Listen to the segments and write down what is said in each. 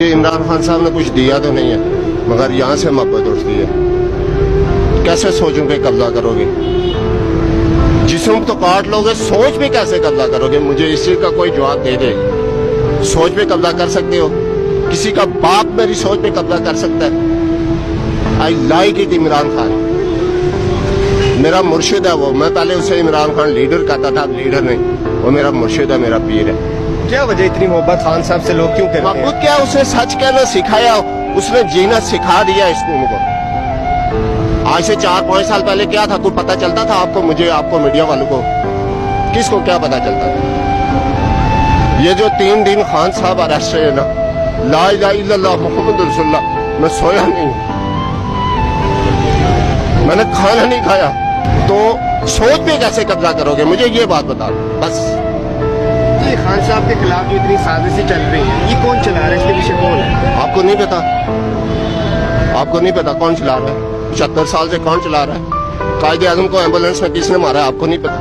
इमरान खान साहब ने कुछ दिया तो नहीं है, मगर यहाँ से मोहब्बत उठती है। कैसे सोचों पे कब्जा करोगे? जिस्म तो काट लोगे, सोच पे कैसे कब्जा करोगे? मुझे इस चीज का कोई जवाब दे दे। सोच पे कब्जा कर सकते हो? किसी का बाप मेरी सोच पे कब्जा कर सकता है? I like it Imran Khan, मेरा मुर्शिद है वो। मैं पहले उसे इमरान खान लीडर कहता था, अब लीडर नहीं, वो मेरा मुर्शिद है, मेरा पीर है। क्या वजह इतनी मोहब्बत खान साहब से लोग क्यों करते हैं? महबूब क्या, उसने सच कहना सिखाया, उसने जीना सिखा दिया इस कौम को। आज से 4-5 साल पहले क्या था, कुछ पता चलता था आपको, मुझे, आपको, मीडिया वालों को? किसको क्या पता चलता था? ये जो 3 दिन खान साहब अरेस्ट है ना, ला इलाहा इल्लल्लाह मुहम्मद रसूलुल्लाह, मैं सोया नहीं, मैंने खाना नहीं खाया। तो सोच पे कैसे कब्जा करोगे? मुझे ये बात बता दो बस। ये खान साहब के खिलाफ जो इतनी साजिशें चल रही हैं, ये कौन चला रहा है? इसके पीछे कौन है? आपको नहीं पता? आपको नहीं पता कौन चला रहा है? 75 साल से कौन चला रहा है? कायदे आजम को एम्बुलेंस में किसने मारा है? आपको नहीं पता?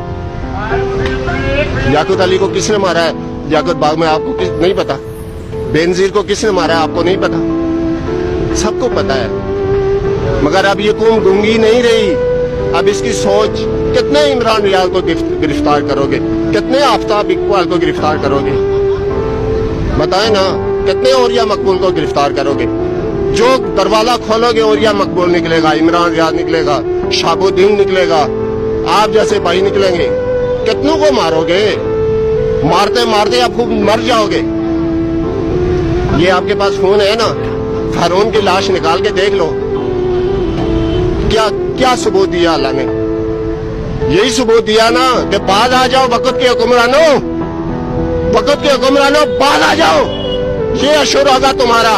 याकूत अली को किसने मारा है याकूत बाग में? आपको नहीं पता? बेनजीर को किसने मारा है? आपको नहीं पता? सबको पता है, मगर अब ये कौम गूंगी नहीं रही। अब इसकी सोच, कितने इमरान रियाज को गिरफ्तार करोगे? कितने आफ्ताब इकबाल को गिरफ्तार करोगे? बताएं ना, कितने औरिया मकबूल को गिरफ्तार करोगे? जो दरवाजा खोलोगे औरिया मकबूल निकलेगा, इमरान रियाज निकलेगा, शाबुद्दीन निकलेगा, आप जैसे भाई निकलेंगे। कितनों को मारोगे? मारते मारते आप खूब मर जाओगे। ये आपके पास फोन है ना, हारून की लाश निकाल के देख लो। क्या क्या सबूत दिया अल्लाह ने? यही सबूत दिया ना कि बाज आ जाओ वक़्त के हुक्मरानों, वक़्त के हुक्मरानों, बाज आ जाओ। ये अशुर होगा तुम्हारा।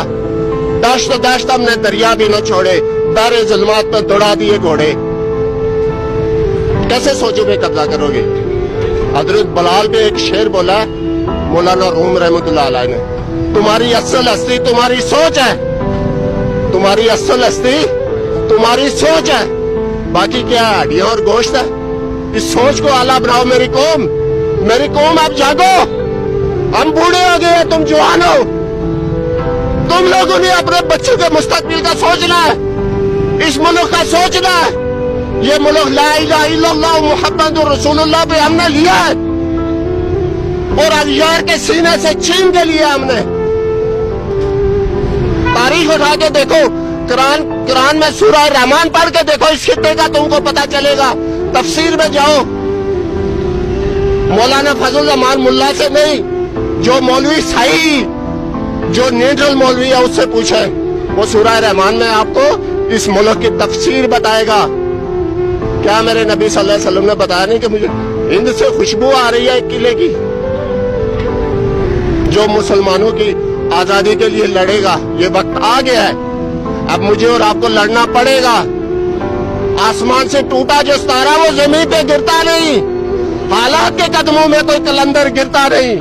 दश्त दश्त हमने दरिया भी न छोड़े, दारे जुल्मात पर दौड़ा दिए घोड़े। कैसे सोचो पे कब्जा करोगे? हजरत बलाल पे एक शेर बोला मौलाना रूम रहमतुल्लाह अलैह ने, तुम्हारी असल हस्ती तुम्हारी सोच है, तुम्हारी असल हस्ती तुम्हारी सोच है, बाकी क्या हड्डियां और गोश्त है। इस सोच को आला बनाओ मेरी कौम। मेरी कौम अब जागो, हम बूढ़े हो गए, तुम जवान हो। तुम लोगों ने अपने बच्चों के मुस्तकबिल का सोचना है, इस मुल्क का सोचना है। ये मुल्क ला इलाहा इल्लल्लाह मुहम्मद रसूलुल्लाह पे हमने लिया है, और अगयार के सीने से छीन के लिया हमने। तारीख उठा के देखो, कुरान में सूरह रहमान पढ़ के देखो, इस खित्ते का तुमको पता चलेगा। तफसीर में जाओ, मौलाना फजल रहमान मुल्ला से नहीं, जो मौलवी सही, जो न्यूट्रल मौलवी है, उससे पूछे। वो सूरह रहमान में आपको इस मुल्क की तफसीर बताएगा। क्या मेरे नबी सल्लल्लाहु अलैहि वसल्लम ने बताया नहीं कि मुझे हिंद से खुशबू आ रही है एक किले की? जो मुसलमानों की आजादी के लिए लड़ेगा, ये वक्त आ गया है, अब मुझे और आपको लड़ना पड़ेगा। आसमान से टूटा जो सितारा वो जमीन पे गिरता नहीं, हालात के कदमों में कोई कलंदर गिरता नहीं।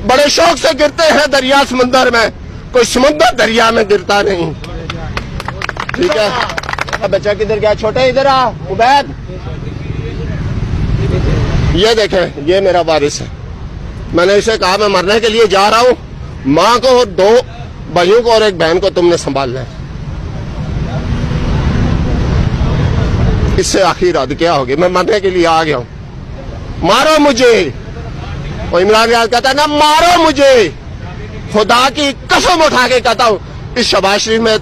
बड़े शौक से गिरते हैं दरिया समंदर में, कोई समुद्र दरिया में गिरता नहीं। ठीक है, अब बच्चा किधर गया? छोटे इधर आ, उबैद। ये देखें, ये मेरा वारिस है। मैंने इसे कहा मैं मरने के लिए जा रहा हूँ, माँ को और 2 भाइयों को और एक बहन को तुमने संभालना है। इससे आखिर हद क्या होगी? मैं मरने के लिए आ गया हूँ, मारो मुझे। और इमरान रियाज कहता है ना, मारो मुझे। खुदा की कसम उठा के कहता हूँ, इस शबाज शरीफ में